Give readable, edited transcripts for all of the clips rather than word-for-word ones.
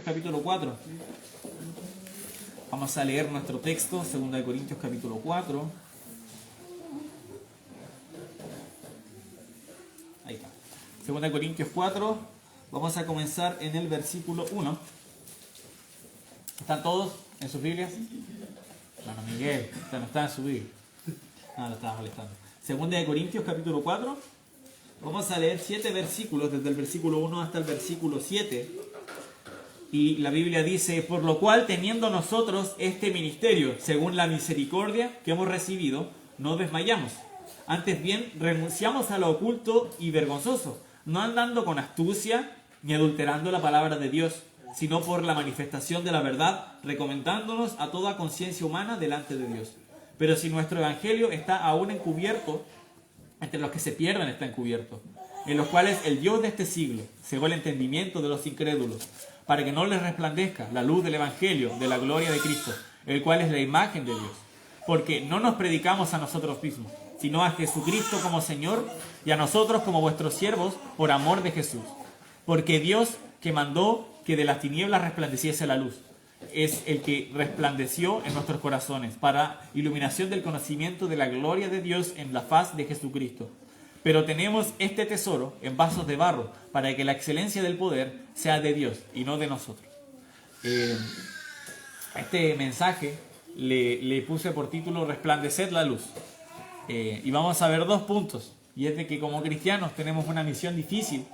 Capítulo 4. Vamos a leer nuestro texto, 2 Corintios capítulo 4. Ahí está. 2 Corintios 4. Vamos a comenzar en el versículo 1. ¿Están todos en sus Biblias? Bueno, Miguel, usted no está en su Biblia. No, lo estaba molestando. 2 Corintios capítulo 4. Vamos a leer 7 versículos, desde el versículo 1 hasta el versículo 7. Y la Biblia dice: por lo cual, teniendo nosotros este ministerio, según la misericordia que hemos recibido, no desmayamos. Antes bien, renunciamos a lo oculto y vergonzoso, no andando con astucia, ni adulterando la palabra de Dios, sino por la manifestación de la verdad, recomendándonos a toda conciencia humana delante de Dios. Pero si nuestro evangelio está aún encubierto, entre los que se pierden está encubierto, en los cuales el Dios de este siglo cegó el entendimiento de los incrédulos, para que no les resplandezca la luz del evangelio de la gloria de Cristo, el cual es la imagen de Dios. Porque no nos predicamos a nosotros mismos, sino a Jesucristo como Señor, y a nosotros como vuestros siervos por amor de Jesús. Porque Dios, que mandó que de las tinieblas resplandeciese la luz, es el que resplandeció en nuestros corazones para iluminación del conocimiento de la gloria de Dios en la faz de Jesucristo. Pero tenemos este tesoro en vasos de barro, para que la excelencia del poder sea de Dios y no de nosotros. Este mensaje le puse por título Resplandeced la luz. Y vamos a ver 2 puntos. Y es de que como cristianos tenemos una misión difícil,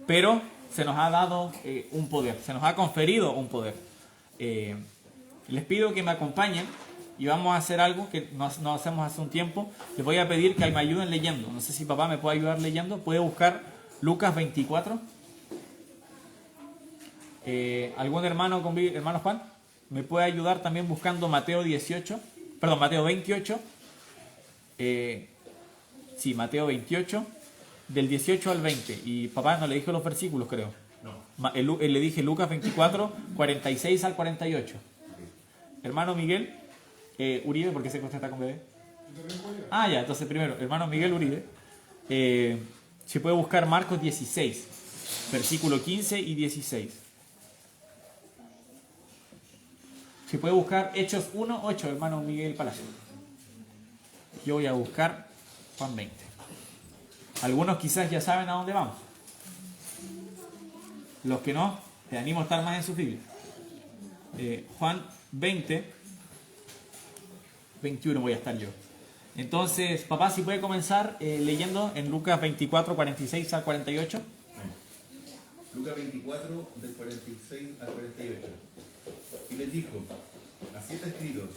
pero se nos ha dado un poder, se nos ha conferido un poder. Les pido que me acompañen y vamos a hacer algo que no hacemos hace un tiempo. Les voy a pedir que me ayuden leyendo. No sé si papá me puede ayudar leyendo. ¿Puede buscar Lucas 24? ¿Algún hermano hermano Juan? ¿Me puede ayudar también buscando Mateo 18? Perdón, Mateo 28. Sí, Mateo 28, del 18 al 20. Y papá no le dijo los versículos, creo. No. Le dije Lucas 24, 46 al 48. Hermano Miguel Uribe, porque sé que usted está con bebé. Ah, ya, entonces primero, hermano Miguel Uribe, se puede buscar Marcos 16, versículo 15 y 16. Se puede buscar Hechos 1, 8, hermano Miguel Palacio. Yo voy a buscar Juan 20. Algunos quizás ya saben a dónde vamos. Los que no, te animo a estar más en su Biblia. Juan 20, 21 voy a estar yo. Entonces, papá, si puede comenzar leyendo en Lucas 24, 46 al 48. Lucas 24, del 46 al 48. Y les dijo: así está escrito,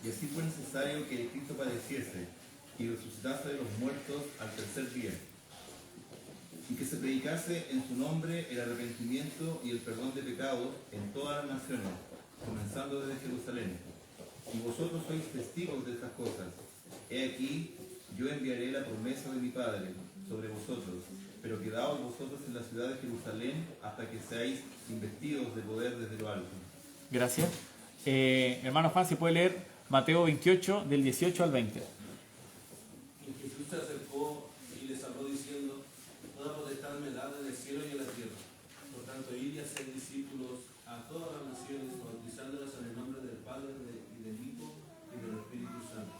y así fue necesario que el Cristo padeciese y resucitase de los muertos al tercer día, y que se predicase en su nombre el arrepentimiento y el perdón de pecados en todas las naciones, comenzando desde Jerusalén. Y vosotros sois testigos de estas cosas. He aquí, yo enviaré la promesa de mi Padre sobre vosotros, pero quedaos vosotros en la ciudad de Jerusalén hasta que seáis investidos de poder desde lo alto. Gracias. Hermano Juan, si puede leer Mateo 28, del 18 al 20. Y Jesús se acercó y les habló diciendo: toda potestad me da en el cielo y en la tierra. Por tanto, id y haced discípulos a todas las naciones, bautizándolos en el nombre del Padre, y del Hijo, y del Espíritu Santo,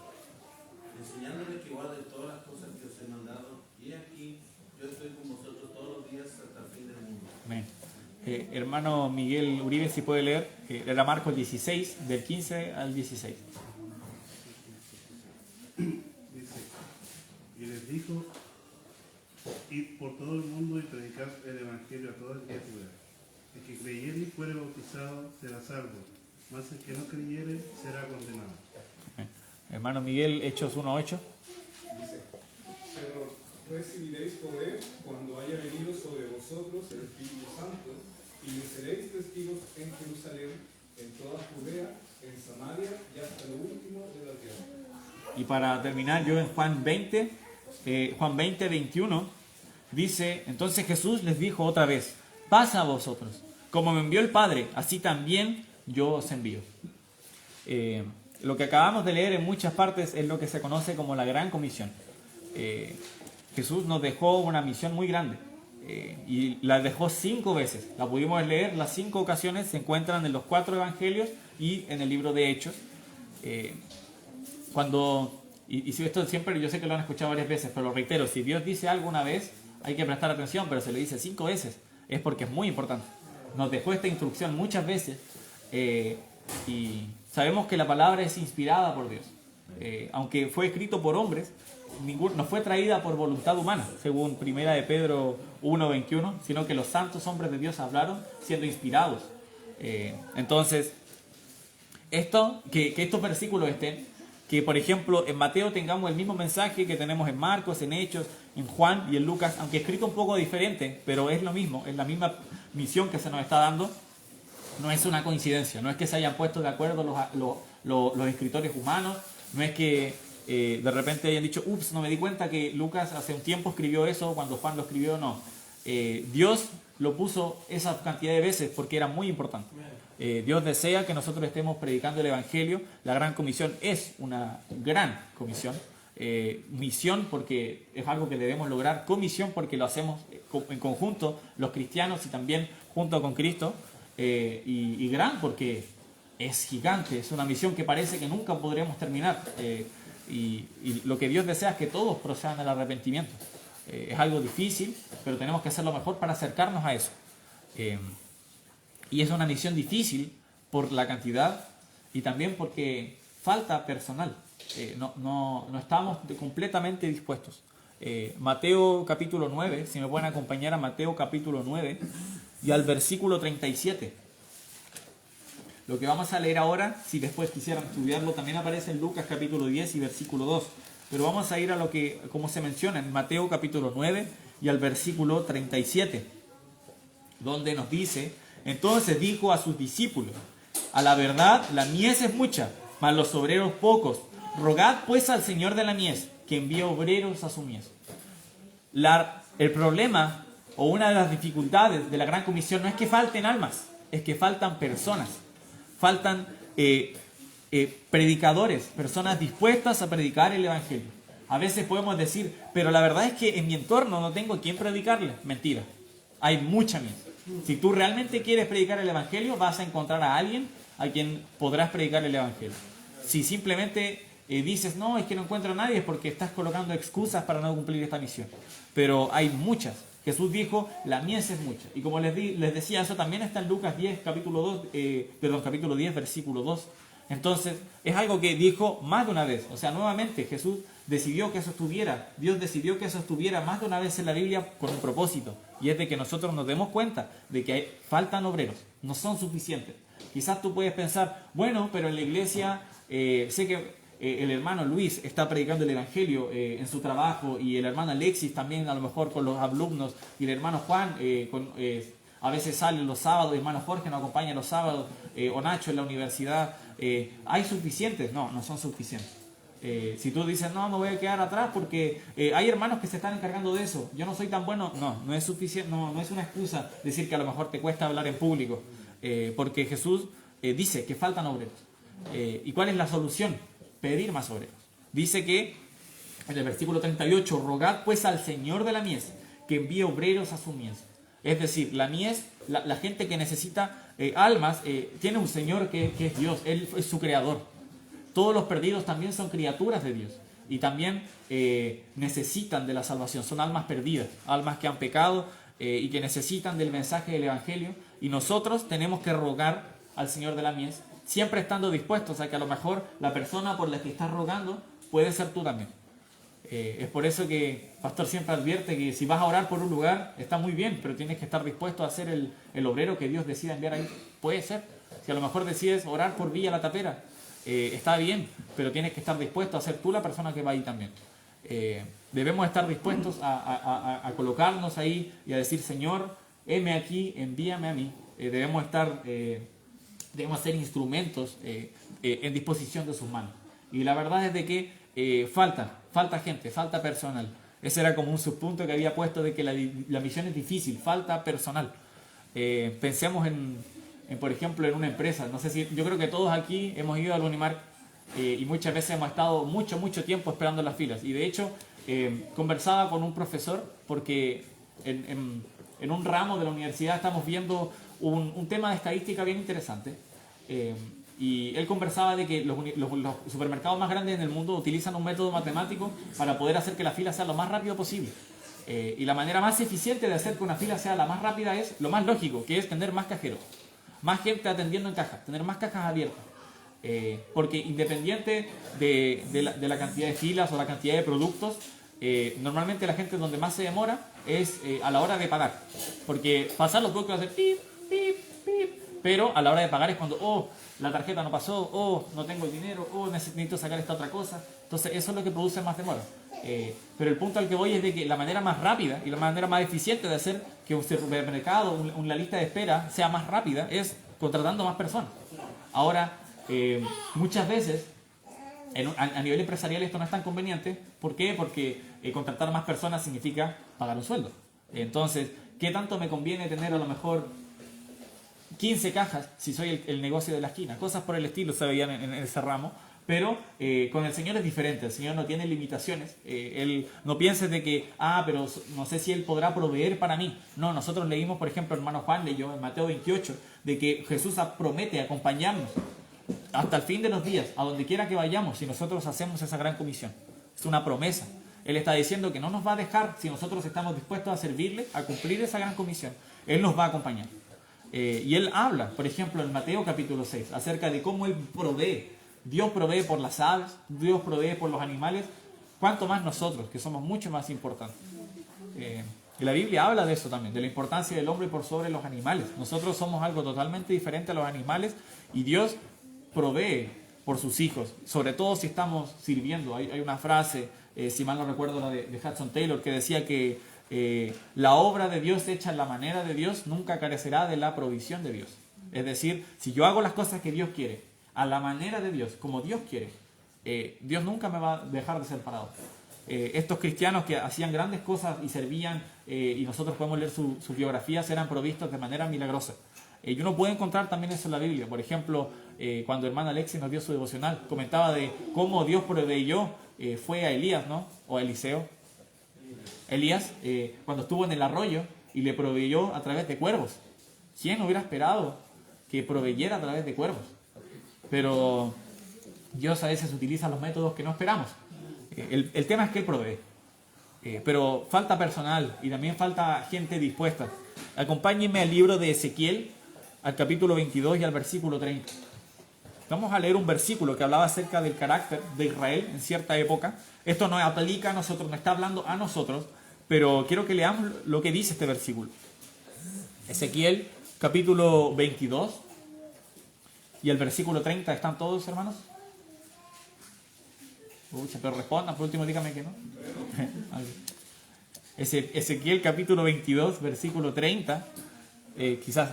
enseñándoles que guarden todas las cosas que os he mandado, y aquí yo estoy con vosotros todos los días hasta el fin del mundo. Amén. Hermano Miguel Uribe, si puede leer, era Marcos 16, del 15 al 16. Dice: y les dijo: id por todo el mundo y predicad el evangelio a toda criatura. El que creyere y fuere bautizado será salvo, mas el que no creyere será condenado. Hermano Miguel, Hechos 1:8. Dice: pero recibiréis poder cuando haya venido sobre vosotros el Espíritu Santo, y me seréis testigos en Jerusalén, en toda Judea, en Samaria y hasta lo último de la tierra. Y para terminar, yo en Juan 20, 21, dice: entonces Jesús les dijo otra vez: paz a vosotros, como me envió el Padre, así también yo os envío. Lo que acabamos de leer en muchas partes es lo que se conoce como la Gran Comisión. Jesús nos dejó una misión muy grande. y la dejó 5 veces. La pudimos leer, las 5 ocasiones se encuentran en los 4 evangelios y en el libro de Hechos. Y si esto siempre, yo sé que lo han escuchado varias veces, pero lo reitero, si Dios dice algo una vez, hay que prestar atención, pero se lo dice 5 veces, es porque es muy importante. Nos dejó esta instrucción muchas veces, y sabemos que la palabra es inspirada por Dios. Aunque fue escrito por hombres, no fue traída por voluntad humana, según 1 de Pedro 1:21, sino que los santos hombres de Dios hablaron siendo inspirados. Entonces, que estos versículos estén, que por ejemplo en Mateo tengamos el mismo mensaje que tenemos en Marcos, en Hechos, en Juan y en Lucas, aunque escrito un poco diferente, pero es lo mismo, es la misma misión que se nos está dando. No es una coincidencia, no es que se hayan puesto de acuerdo los escritores humanos, no es que de repente hayan dicho, ups, no me di cuenta que Lucas hace un tiempo escribió eso cuando Juan lo escribió, no. Dios lo puso esa cantidad de veces porque era muy importante. Dios desea que nosotros estemos predicando el Evangelio. La Gran Comisión es una gran comisión. Misión porque es algo que debemos lograr. Comisión porque lo hacemos en conjunto los cristianos y también junto con Cristo. Y gran porque es gigante. Es una misión que parece que nunca podremos terminar. Y lo que Dios desea es que todos procedan al arrepentimiento. Es algo difícil, pero tenemos que hacer lo mejor para acercarnos a eso. Y es una misión difícil por la cantidad y también porque falta personal. No estamos completamente dispuestos. Mateo capítulo 9, si me pueden acompañar a Mateo capítulo 9 y al versículo 37. Lo que vamos a leer ahora, si después quisieran estudiarlo, también aparece en Lucas capítulo 10 y versículo 2. Pero vamos a ir a lo que, como se menciona en Mateo capítulo 9 y al versículo 37, donde nos dice: entonces dijo a sus discípulos, a la verdad la mies es mucha, mas los obreros pocos. Rogad pues al Señor de la mies, que envíe obreros a su mies. El problema o una de las dificultades de la Gran Comisión no es que falten almas, es que faltan personas. Faltan predicadores, personas dispuestas a predicar el Evangelio. A veces podemos decir, pero la verdad es que en mi entorno no tengo a quién predicarle. Mentira, hay mucha mies. Si tú realmente quieres predicar el Evangelio, vas a encontrar a alguien a quien podrás predicar el Evangelio. Si simplemente dices, no, es que no encuentro a nadie, es porque estás colocando excusas para no cumplir esta misión. Pero hay muchas. Jesús dijo, la mies es mucha. Y como les decía, eso también está en Lucas 10, capítulo 10, versículo 2. Entonces, es algo que dijo más de una vez. O sea, nuevamente, Jesús decidió que eso estuviera. Dios decidió que eso estuviera más de una vez en la Biblia con un propósito. Y es de que nosotros nos demos cuenta de que faltan obreros. No son suficientes. Quizás tú puedes pensar, bueno, pero en la iglesia sé que el hermano Luis está predicando el Evangelio en su trabajo, y el hermano Alexis también a lo mejor con los alumnos, y el hermano Juan a veces sale los sábados, el hermano Jorge nos acompaña los sábados, o Nacho en la universidad. ¿Hay suficientes? No, no son suficientes. Si tú dices, no, me voy a quedar atrás porque hay hermanos que se están encargando de eso, yo no soy tan bueno, no es suficiente, no es una excusa decir que a lo mejor te cuesta hablar en público, porque Jesús dice que faltan obreros. ¿Y cuál es la solución? Pedir más obreros. Dice que en el versículo 38, rogad pues al Señor de la mies que envíe obreros a su mies. Es decir, la mies, la gente que necesita almas, tiene un Señor que es Dios, Él es su creador. Todos los perdidos también son criaturas de Dios y también necesitan de la salvación, son almas perdidas, almas que han pecado y que necesitan del mensaje del Evangelio, y nosotros tenemos que rogar al Señor de la mies, siempre estando dispuestos a que a lo mejor la persona por la que estás rogando puede ser tú también. Es por eso que el pastor siempre advierte que si vas a orar por un lugar, está muy bien, pero tienes que estar dispuesto a ser el obrero que Dios decida enviar ahí. Puede ser. Si a lo mejor decides orar por Villa La Tapera, está bien, pero tienes que estar dispuesto a ser tú la persona que va ahí también. Debemos estar dispuestos a colocarnos ahí y a decir, Señor, heme aquí, envíame a mí. Debemos ser instrumentos en disposición de sus manos. Y la verdad es de que falta gente, falta personal. Ese era como un subpunto que había puesto de que la misión es difícil, falta personal. Pensemos por ejemplo, en una empresa. No sé si, yo creo que todos aquí hemos ido al Unimark y muchas veces hemos estado mucho tiempo esperando en las filas. Y de hecho, conversaba con un profesor porque en un ramo de la universidad estamos viendo un tema de estadística bien interesante. Y él conversaba de que los supermercados más grandes en el mundo utilizan un método matemático para poder hacer que la fila sea lo más rápido posible. Y la manera más eficiente de hacer que una fila sea la más rápida es lo más lógico, que es tener más cajeros, más gente atendiendo en cajas, tener más cajas abiertas. Porque independiente de la cantidad de filas o la cantidad de productos, normalmente la gente donde más se demora es a la hora de pagar. Porque pasar los productos va a hacer pip, pip, pip, pero a la hora de pagar es cuando, la tarjeta no pasó, no tengo el dinero, necesito sacar esta otra cosa. Entonces eso es lo que produce más demora. Pero el punto al que voy es de que la manera más rápida y la manera más eficiente de hacer que un supermercado, una lista de espera sea más rápida es contratando más personas. Ahora, muchas veces a nivel empresarial esto no es tan conveniente. ¿Por qué? Porque contratar más personas significa pagar un sueldo. Entonces, ¿qué tanto me conviene tener a lo mejor 15 cajas si soy el negocio de la esquina? Cosas por el estilo se veían en ese ramo. Pero con el Señor es diferente. El Señor no tiene limitaciones. Él no pienses de que, pero no sé si Él podrá proveer para mí. No, nosotros leímos, por ejemplo, hermano Juan leyó en Mateo 28, de que Jesús promete acompañarnos hasta el fin de los días, a donde quiera que vayamos, si nosotros hacemos esa gran comisión. Es una promesa. Él está diciendo que no nos va a dejar si nosotros estamos dispuestos a servirle, a cumplir esa gran comisión. Él nos va a acompañar. Y Él habla, por ejemplo, en Mateo capítulo 6, acerca de cómo Él provee. Dios provee por las aves, Dios provee por los animales, cuanto más nosotros, que somos mucho más importantes. Y la Biblia habla de eso también, de la importancia del hombre por sobre los animales. Nosotros somos algo totalmente diferente a los animales y Dios provee por sus hijos, sobre todo si estamos sirviendo. Hay una frase, si mal no recuerdo, la de Hudson Taylor, que decía que la obra de Dios hecha en la manera de Dios nunca carecerá de la provisión de Dios. Es decir, si yo hago las cosas que Dios quiere, a la manera de Dios, como Dios quiere, Dios nunca me va a dejar de ser parado. Estos cristianos que hacían grandes cosas y servían, y nosotros podemos leer sus biografías, eran provistos de manera milagrosa. Y uno puede encontrar también eso en la Biblia. Por ejemplo, cuando hermana Alexis nos dio su devocional, comentaba de cómo Dios proveyó, fue a Elías, ¿no? O a Eliseo. Elías, cuando estuvo en el arroyo y le proveyó a través de cuervos. ¿Quién hubiera esperado que proveyera a través de cuervos? Pero Dios a veces utiliza los métodos que no esperamos. El tema es que Él provee. Pero falta personal y también falta gente dispuesta. Acompáñenme al libro de Ezequiel, al capítulo 22 y al versículo 30. Vamos a leer un versículo que hablaba acerca del carácter de Israel en cierta época. Esto no aplica a nosotros, no está hablando a nosotros, pero quiero que leamos lo que dice este versículo. Ezequiel, capítulo 22 y el versículo 30. ¿Están todos, hermanos? Pero respondan, por último díganme que no. Ezequiel capítulo 22, versículo 30. Quizás,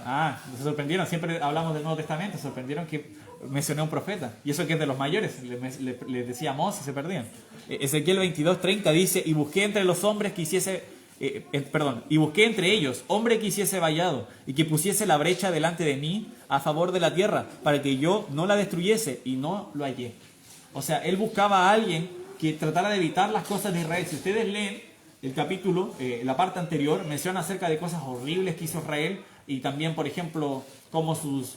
se sorprendieron, siempre hablamos del Nuevo Testamento, se sorprendieron que mencioné a un profeta. Y eso que es de los mayores, les decía Moses, se perdían. Ezequiel 22, 30 dice, y busqué entre los hombres que hiciese, y busqué entre ellos hombre que hiciese vallado y que pusiese la brecha delante de mí a favor de la tierra, para que yo no la destruyese, y no lo hallé. O sea, él buscaba a alguien que tratara de evitar las cosas de Israel. Si ustedes leen el capítulo, la parte anterior, menciona acerca de cosas horribles que hizo Israel, y también, por ejemplo, cómo sus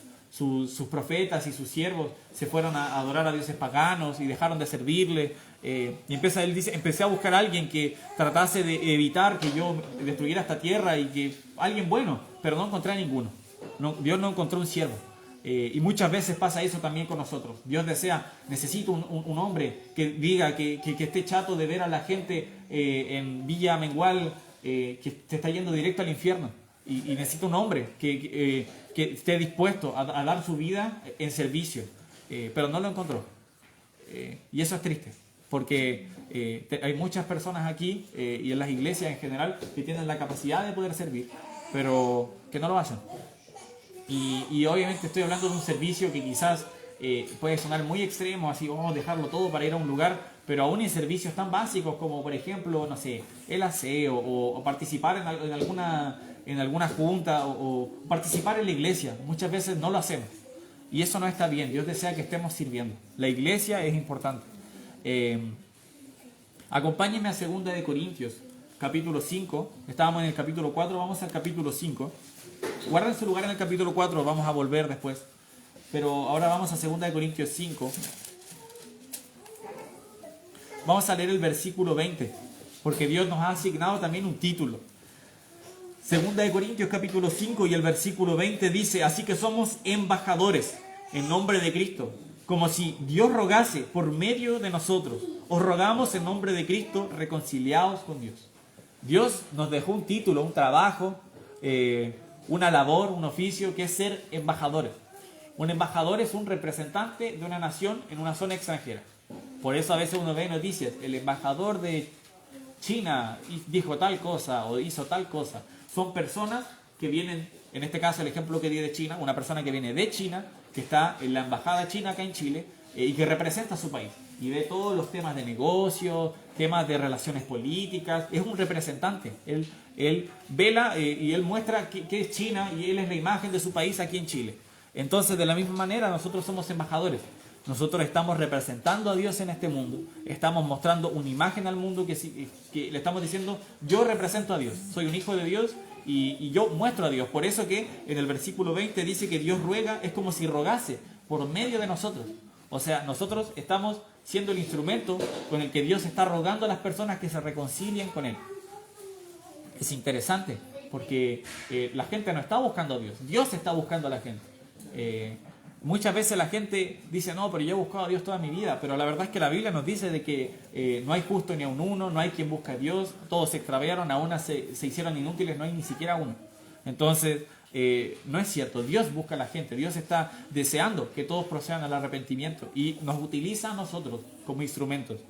profetas y sus siervos se fueron a adorar a dioses paganos y dejaron de servirle. Y él dice, empecé a buscar a alguien que tratase de evitar que yo destruyera esta tierra, y que alguien bueno, pero no encontré a ninguno. Dios no encontró un siervo. Y muchas veces pasa eso también con nosotros. Dios desea, necesito un hombre que diga que esté chato de ver a la gente en Villa Mengual que se está yendo directo al infierno. Y necesita un hombre que esté dispuesto a dar su vida en servicio. Pero no lo encontró. Y eso es triste, porque hay muchas personas aquí y en las iglesias en general que tienen la capacidad de poder servir, pero que no lo hacen. Y obviamente estoy hablando de un servicio que quizás puede sonar muy extremo, así, dejarlo todo para ir a un lugar, pero aún en servicios tan básicos como, por ejemplo, no sé, el aseo, o participar en alguna junta, o participar en la iglesia, muchas veces no lo hacemos. Y eso no está bien. Dios desea que estemos sirviendo. La iglesia es importante. Acompáñenme a 2 de Corintios, capítulo 5. Estábamos en el capítulo 4, vamos al capítulo 5. Guarden su lugar en el capítulo 4, vamos a volver después. Pero ahora vamos a 2 Corintios 5. Vamos a leer el versículo 20, porque Dios nos ha asignado también un título. 2 Corintios capítulo 5 y el versículo 20 dice: así que somos embajadores en nombre de Cristo, como si Dios rogase por medio de nosotros. Os rogamos en nombre de Cristo, reconciliados con Dios. Dios nos dejó un título, un trabajo, una labor, un oficio, que es ser embajadores. Un embajador es un representante de una nación en una zona extranjera. Por eso a veces uno ve noticias: el embajador de China dijo tal cosa o hizo tal cosa. Son personas que vienen, en este caso el ejemplo que di de China, una persona que viene de China, que está en la embajada china acá en Chile y que representa a su país y ve todos los temas de negocio, temas de relaciones políticas. Es un representante. Él vela y él muestra que es China y él es la imagen de su país aquí en Chile. Entonces, de la misma manera, nosotros somos embajadores. Nosotros estamos representando a Dios en este mundo, estamos mostrando una imagen al mundo que le estamos diciendo: yo represento a Dios, soy un hijo de Dios y yo muestro a Dios. Por eso que en el versículo 20 dice que Dios ruega, es como si rogase por medio de nosotros. O sea, nosotros estamos siendo el instrumento con el que Dios está rogando a las personas que se reconcilien con Él. Es interesante porque la gente no está buscando a Dios, Dios está buscando a la gente. Muchas veces la gente dice: no, pero yo he buscado a Dios toda mi vida. Pero la verdad es que la Biblia nos dice de que no hay justo ni aun uno, no hay quien busque a Dios, todos se extraviaron, aún se hicieron inútiles, no hay ni siquiera uno. Entonces, no es cierto. Dios busca a la gente, Dios está deseando que todos procedan al arrepentimiento y nos utiliza a nosotros como instrumentos.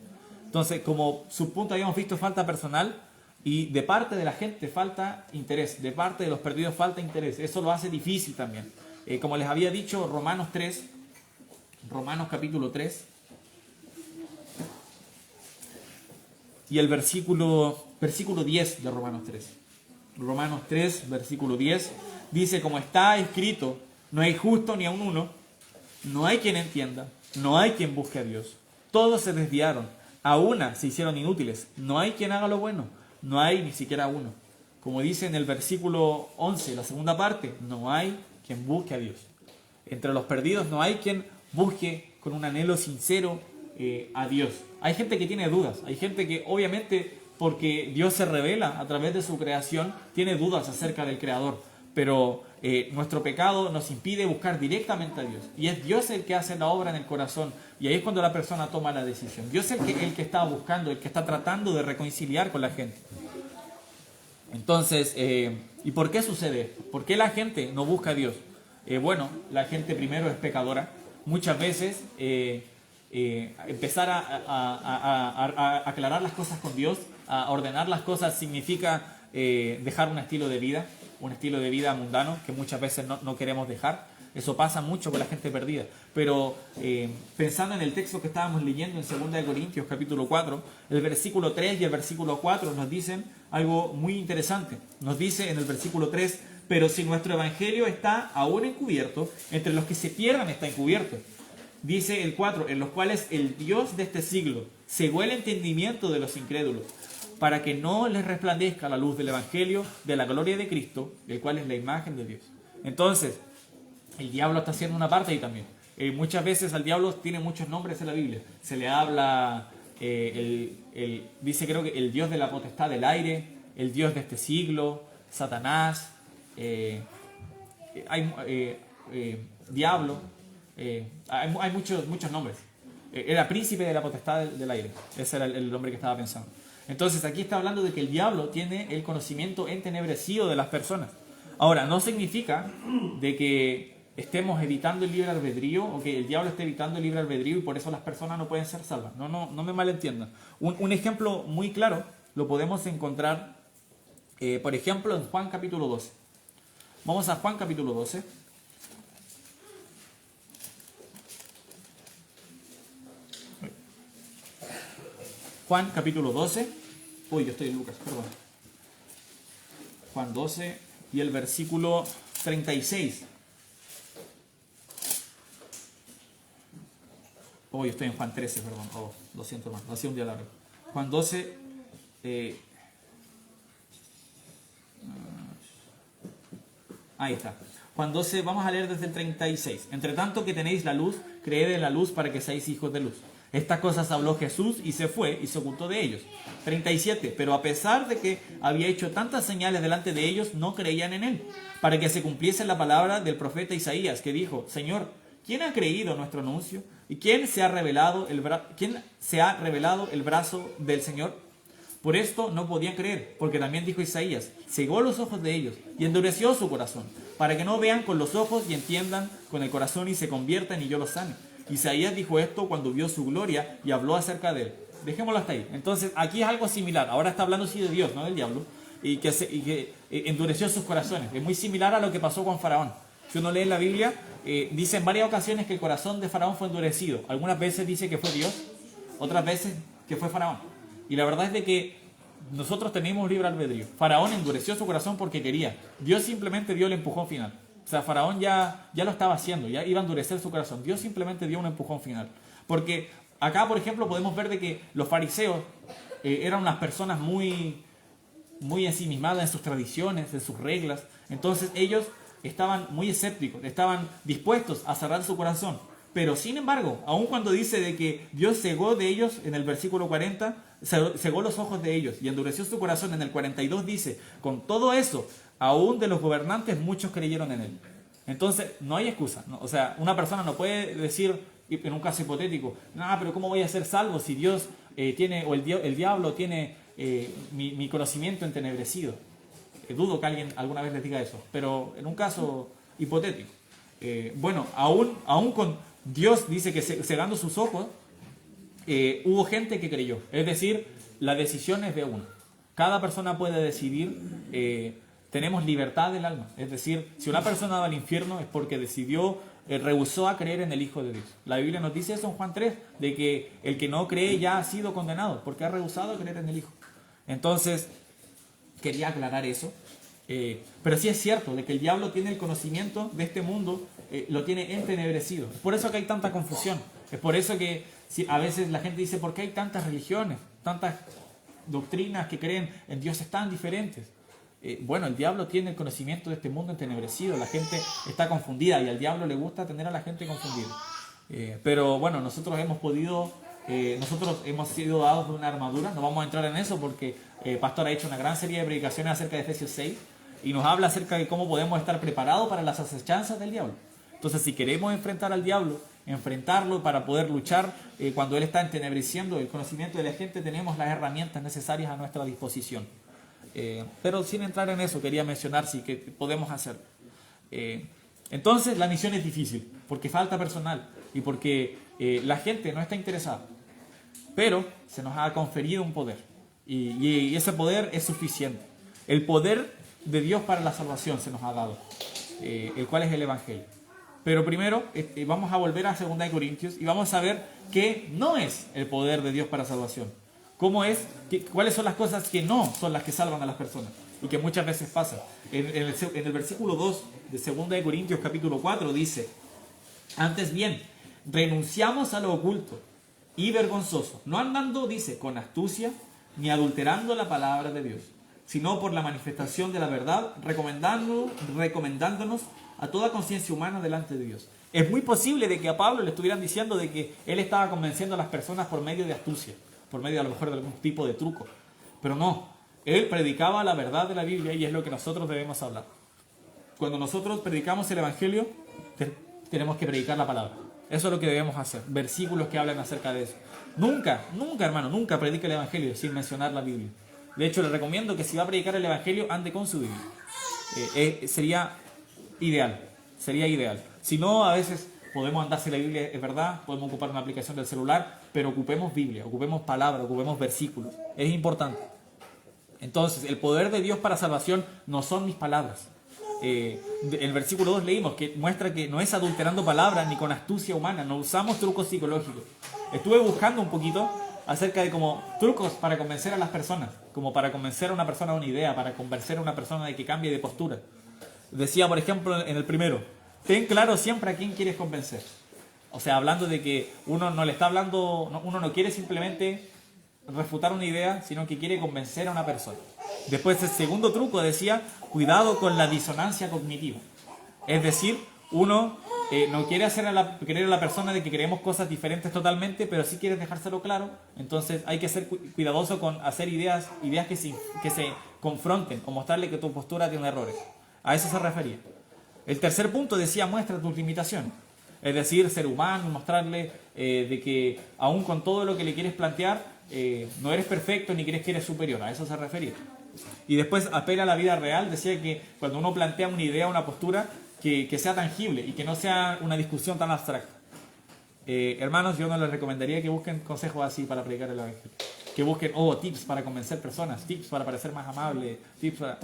Entonces, como subpunto habíamos visto, falta personal, y de parte de la gente falta interés, de parte de los perdidos falta interés. Eso lo hace difícil también. Como les había dicho, Romanos capítulo 3, y el versículo 10 de Romanos 3. Romanos 3, versículo 10, dice: como está escrito, no hay justo ni aun uno, no hay quien entienda, no hay quien busque a Dios. Todos se desviaron, a una se hicieron inútiles, no hay quien haga lo bueno, no hay ni siquiera uno. Como dice en el versículo 11, la segunda parte, no hay quien busque a Dios. Entre los perdidos no hay quien busque con un anhelo sincero a Dios. Hay gente que tiene dudas, hay gente que obviamente, porque Dios se revela a través de su creación, tiene dudas acerca del Creador, pero nuestro pecado nos impide buscar directamente a Dios, y es Dios el que hace la obra en el corazón, y ahí es cuando la persona toma la decisión. Dios es el que está buscando, el que está tratando de reconciliar con la gente. Entonces, ¿y por qué sucede esto? ¿Por qué la gente no busca a Dios? Bueno, la gente primero es pecadora. Muchas veces empezar a aclarar las cosas con Dios, a ordenar las cosas, significa dejar un estilo de vida mundano que muchas veces no queremos dejar. Eso pasa mucho con la gente perdida. Pero pensando en el texto que estábamos leyendo en 2 Corintios capítulo 4, el versículo 3 y el versículo 4 nos dicen algo muy interesante. Nos dice en el versículo 3: pero si nuestro evangelio está aún encubierto, entre los que se pierdan está encubierto. Dice el 4: en los cuales el Dios de este siglo cegó el entendimiento de los incrédulos, para que no les resplandezca la luz del evangelio de la gloria de Cristo, el cual es la imagen de Dios. Entonces, el diablo está haciendo una parte ahí también. Muchas veces al diablo tiene muchos nombres en la Biblia. Se le habla, dice creo que el Dios de la potestad del aire, el Dios de este siglo, Satanás, diablo, hay muchos nombres. Era príncipe de la potestad del aire. Ese era el nombre que estaba pensando. Entonces aquí está hablando de que el diablo tiene el conocimiento entenebrecido de las personas. Ahora, no significa de que estemos evitando el libre albedrío o que el diablo esté evitando el libre albedrío y por eso las personas no pueden ser salvas. No me malentiendan. Un ejemplo muy claro lo podemos encontrar, por ejemplo, en Juan capítulo 12. Vamos a Juan capítulo 12. Juan capítulo 12. Uy, yo estoy en Lucas, perdón. Juan 12 y el versículo 36. Oh, yo estoy en Juan 13, perdón. Oh, lo siento más. Ha sido un día largo. Juan 12, Ahí está. Juan 12, vamos a leer desde el 36. Entre tanto que tenéis la luz, creed en la luz para que seáis hijos de luz. Estas cosas habló Jesús y se fue y se ocultó de ellos. 37. Pero a pesar de que había hecho tantas señales delante de ellos, no creían en él, para que se cumpliese la palabra del profeta Isaías, que dijo: Señor, ¿quién ha creído nuestro anuncio? ¿Y quién se ha revelado el brazo del Señor? Por esto no podían creer, porque también dijo Isaías: cegó los ojos de ellos y endureció su corazón, para que no vean con los ojos y entiendan con el corazón y se conviertan y yo los sane. Isaías dijo esto cuando vio su gloria y habló acerca de él. Dejémoslo hasta ahí. Entonces aquí es algo similar. Ahora está hablando sí de Dios, no del diablo, y que endureció sus corazones. Es muy similar a lo que pasó con Faraón. Si uno lee en la Biblia, dice en varias ocasiones que el corazón de Faraón fue endurecido. Algunas veces dice que fue Dios, otras veces que fue Faraón. Y la verdad es de que nosotros tenemos libre albedrío. Faraón endureció su corazón porque quería. Dios simplemente dio el empujón final. O sea, Faraón ya lo estaba haciendo, ya iba a endurecer su corazón. Dios simplemente dio un empujón final. Porque acá, por ejemplo, podemos ver de que los fariseos eran unas personas muy ensimismadas en sus tradiciones, en sus reglas. Entonces ellos estaban muy escépticos, estaban dispuestos a cerrar su corazón. Pero sin embargo, aun cuando dice de que Dios cegó de ellos en el versículo 40, cegó los ojos de ellos y endureció su corazón, en el 42 dice: con todo eso, aún de los gobernantes muchos creyeron en él. Entonces no hay excusa, ¿no? O sea, una persona no puede decir, en un caso hipotético: no, pero ¿cómo voy a ser salvo si Dios tiene, o el diablo tiene mi conocimiento entenebrecido? Dudo que alguien alguna vez les diga eso, pero en un caso hipotético. Bueno, aún con Dios dice que cegando sus ojos, hubo gente que creyó. Es decir, la decisión es de uno. Cada persona puede decidir. Tenemos libertad del alma. Es decir, si una persona va al infierno es porque decidió, rehusó a creer en el Hijo de Dios. La Biblia nos dice eso en Juan 3, de que el que no cree ya ha sido condenado porque ha rehusado a creer en el Hijo. Entonces, quería aclarar eso. Pero sí es cierto de que el diablo tiene el conocimiento de este mundo, lo tiene entenebrecido. Es por eso que hay tanta confusión. Es por eso que a veces la gente dice: ¿por qué hay tantas religiones, tantas doctrinas que creen en dioses tan diferentes? Bueno, el diablo tiene el conocimiento de este mundo entenebrecido. La gente está confundida y al diablo le gusta tener a la gente confundida. Pero bueno, nosotros hemos sido dados de una armadura. No vamos a entrar en eso porque Pastor ha hecho una gran serie de predicaciones acerca de Efesios 6 y nos habla acerca de cómo podemos estar preparados para las acechanzas del diablo. Entonces, si queremos enfrentar al diablo, enfrentarlo para poder luchar cuando él está entenebreciendo el conocimiento de la gente, tenemos las herramientas necesarias a nuestra disposición. Pero sin entrar en eso, quería mencionar sí que podemos hacerlo. Entonces, la misión es difícil porque falta personal y porque la gente no está interesada. Pero se nos ha conferido un poder y ese poder es suficiente. El poder de Dios para la salvación se nos ha dado, el cual es el Evangelio. Pero primero vamos a volver a 2 de Corintios y vamos a ver qué no es el poder de Dios para salvación. ¿Cuáles son las cosas que no son las que salvan a las personas? Y que muchas veces pasan. En el versículo 2 de 2 de Corintios capítulo 4 dice: antes bien, renunciamos a lo oculto y vergonzoso, no andando, dice, con astucia, ni adulterando la palabra de Dios, sino por la manifestación de la verdad, recomendándonos a toda conciencia humana delante de Dios. Es muy posible de que a Pablo le estuvieran diciendo de que él estaba convenciendo a las personas por medio de astucia, por medio a lo mejor de algún tipo de truco. Pero no, él predicaba la verdad de la Biblia y es lo que nosotros debemos hablar. Cuando nosotros predicamos el Evangelio, tenemos que predicar la palabra. Eso es lo que debemos hacer. Versículos que hablan acerca de eso. Nunca, hermano, nunca predique el Evangelio sin mencionar la Biblia. De hecho, le recomiendo que si va a predicar el Evangelio, ande con su Biblia. Sería ideal. Si no, a veces podemos andar si la Biblia es verdad, podemos ocupar una aplicación del celular, pero ocupemos Biblia, ocupemos palabra, ocupemos versículos. Es importante. Entonces, el poder de Dios para salvación no son mis palabras. El versículo 2 leímos que muestra que no es adulterando palabras ni con astucia humana, no usamos trucos psicológicos. Estuve buscando un poquito acerca de como trucos para convencer a las personas, como para convencer a una persona de una idea, para convencer a una persona de que cambie de postura. Decía, por ejemplo, en el primero: ten claro siempre a quién quieres convencer. O sea, hablando de que uno no le está hablando, uno no quiere simplemente refutar una idea, sino que quiere convencer a una persona. Después, el segundo truco decía: cuidado con la disonancia cognitiva. Es decir, uno no quiere creer a la persona de que creemos cosas diferentes totalmente, pero sí quieres dejárselo claro. Entonces hay que ser cuidadoso con hacer ideas que se confronten o mostrarle que tu postura tiene errores. A eso se refería. El tercer punto decía, muestra tus limitaciones. Es decir, ser humano y mostrarle de que aún con todo lo que le quieres plantear, no eres perfecto ni crees que eres superior. A eso se refería. Y después apela a la vida real. Decía que cuando uno plantea una idea, una postura, que sea tangible y que no sea una discusión tan abstracta. Hermanos, yo no les recomendaría que busquen consejos así para predicar el Evangelio. Que busquen tips para convencer personas, tips para parecer más amable, tips para...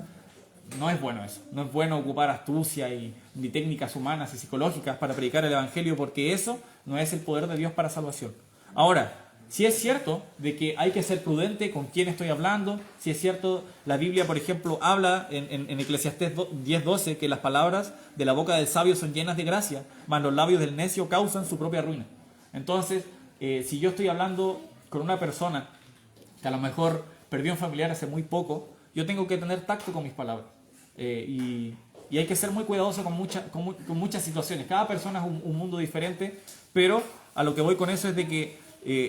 No es bueno eso. No es bueno ocupar astucia ni técnicas humanas y psicológicas para predicar el Evangelio, porque eso no es el poder de Dios para salvación. Ahora, si es cierto de que hay que ser prudente con quién estoy hablando, si es cierto, la Biblia, por ejemplo, habla en Eclesiastés 10:12 que las palabras de la boca del sabio son llenas de gracia, mas los labios del necio causan su propia ruina. Entonces, si yo estoy hablando con una persona que a lo mejor perdió un familiar hace muy poco, yo tengo que tener tacto con mis palabras. Y hay que ser muy cuidadoso con muchas situaciones. Cada persona es un mundo diferente, pero a lo que voy con eso es de que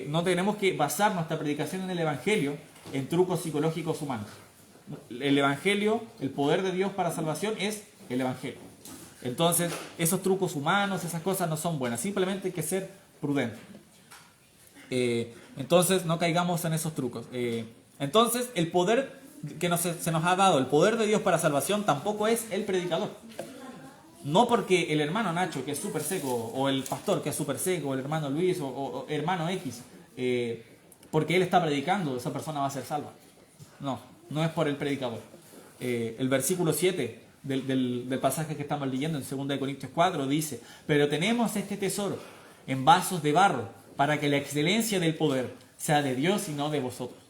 no tenemos que basar nuestra predicación en el Evangelio en trucos psicológicos humanos. El Evangelio, el poder de Dios para salvación es el Evangelio. Entonces, esos trucos humanos, esas cosas no son buenas. Simplemente hay que ser prudentes. Entonces, no caigamos en esos trucos. Entonces, el poder que se nos ha dado, el poder de Dios para salvación, tampoco es el predicador. No porque el hermano Nacho, que es súper seco, o el pastor, que es súper seco, o el hermano Luis, o hermano X, porque él está predicando, esa persona va a ser salva. No es por el predicador. El versículo 7 del pasaje que estamos leyendo en 2 Corintios 4 dice: pero tenemos este tesoro en vasos de barro, para que la excelencia del poder sea de Dios y no de vosotros,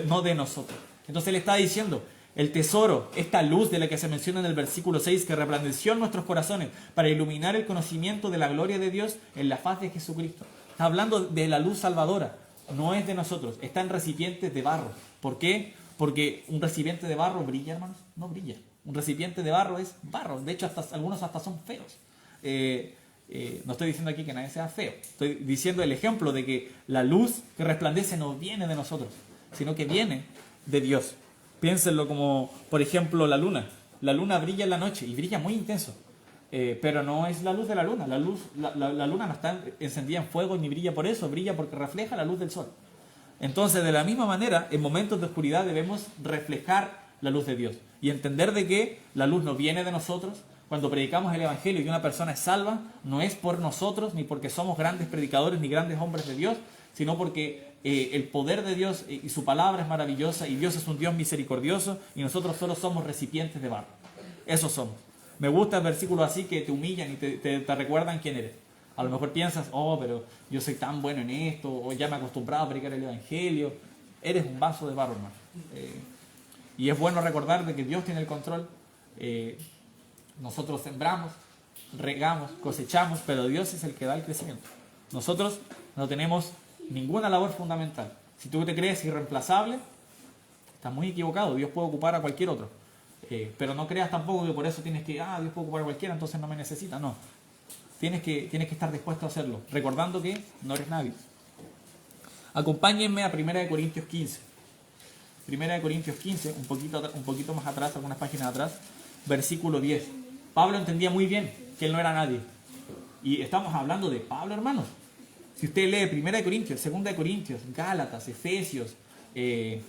no de nosotros. Entonces él está diciendo, el tesoro, esta luz de la que se menciona en el versículo 6, que resplandeció en nuestros corazones para iluminar el conocimiento de la gloria de Dios en la faz de Jesucristo. Está hablando de la luz salvadora, no es de nosotros, está en recipientes de barro. ¿Por qué? Porque un recipiente de barro brilla, hermanos, no brilla. Un recipiente de barro es barro, de hecho algunos hasta son feos. No estoy diciendo aquí que nadie sea feo, estoy diciendo el ejemplo de que la luz que resplandece no viene de nosotros, sino que viene de Dios. Piénsenlo como, por ejemplo, la luna. La luna brilla en la noche y brilla muy intenso, pero no es la luz de la luna. La luna no está encendida en fuego ni brilla por eso, brilla porque refleja la luz del sol. Entonces, de la misma manera, en momentos de oscuridad debemos reflejar la luz de Dios y entender de que la luz no viene de nosotros. Cuando predicamos el Evangelio y una persona es salva, no es por nosotros, ni porque somos grandes predicadores ni grandes hombres de Dios, sino porque el poder de Dios y su palabra es maravillosa, y Dios es un Dios misericordioso, y nosotros solo somos recipientes de barro. Eso somos. Me gusta el versículo así, que te humillan y te recuerdan quién eres. A lo mejor piensas, pero yo soy tan bueno en esto, o ya me he acostumbrado a predicar el Evangelio. Eres un vaso de barro, hermano. Y es bueno recordar de que Dios tiene el control. Nosotros sembramos, regamos, cosechamos, pero Dios es el que da el crecimiento. Nosotros no tenemos ninguna labor fundamental. Si tú te crees irreemplazable, estás muy equivocado. Dios puede ocupar a cualquier otro. Pero no creas tampoco que por eso tienes que, Dios puede ocupar a cualquiera, entonces no me necesita. No. Tienes que estar dispuesto a hacerlo, recordando que no eres nadie. Acompáñenme a 1 Corintios 15. 1 Corintios 15, un poquito más atrás, algunas páginas atrás, versículo 10. Pablo entendía muy bien que él no era nadie. Y estamos hablando de Pablo, hermanos. Si usted lee 1 Corintios, 2 Corintios, Gálatas, Efesios, 1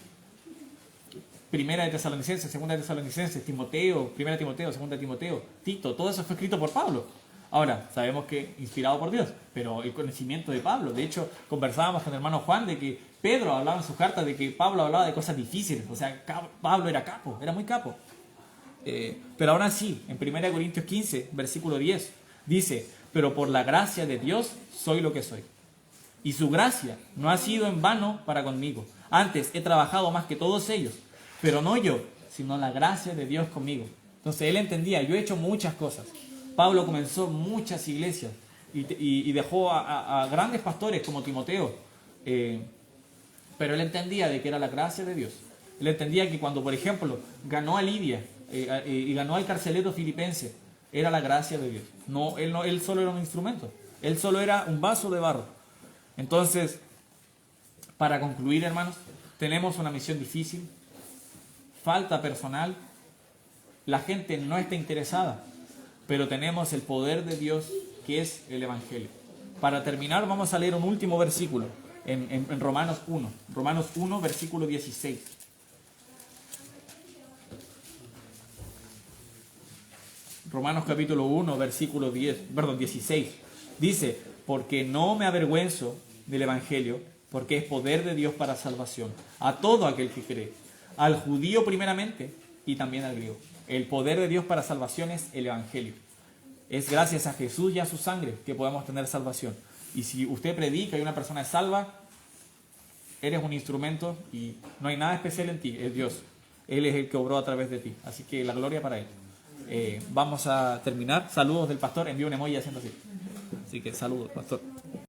Tesalonicenses, 2 Tesalonicenses, Timoteo, 1 Timoteo, 2 Timoteo, Tito, todo eso fue escrito por Pablo. Ahora, sabemos que inspirado por Dios, pero el conocimiento de Pablo. De hecho, conversábamos con el hermano Juan de que Pedro hablaba en sus cartas de que Pablo hablaba de cosas difíciles. O sea, Pablo era capo, era muy capo. Pero ahora sí, en 1 Corintios 15, versículo 10, dice: pero por la gracia de Dios soy lo que soy. Y su gracia no ha sido en vano para conmigo. Antes he trabajado más que todos ellos, pero no yo, sino la gracia de Dios conmigo. Entonces él entendía, yo he hecho muchas cosas. Pablo comenzó muchas iglesias y dejó a grandes pastores como Timoteo. Pero él entendía de que era la gracia de Dios. Él entendía que cuando, por ejemplo, ganó a Lidia y ganó al carcelero filipense, era la gracia de Dios. Él solo era un instrumento. Él solo era un vaso de barro. Entonces, para concluir, hermanos, tenemos una misión difícil. Falta personal. La gente no está interesada. Pero tenemos el poder de Dios, que es el Evangelio. Para terminar, vamos a leer un último versículo en Romanos 1. Romanos 1, versículo 16. Romanos capítulo 1, versículo 16. Dice, porque no me avergüenzo del Evangelio, porque es poder de Dios para salvación a todo aquel que cree, al judío primeramente y también al griego. El poder de Dios para salvación es el Evangelio. Es gracias a Jesús y a su sangre que podemos tener salvación. Y si usted predica y una persona es salva, eres un instrumento y no hay nada especial en ti, es Dios. Él es el que obró a través de ti. Así que la gloria para Él. Vamos a terminar. Saludos del pastor. Envío un emoji haciendo así. Así que saludos, pastor.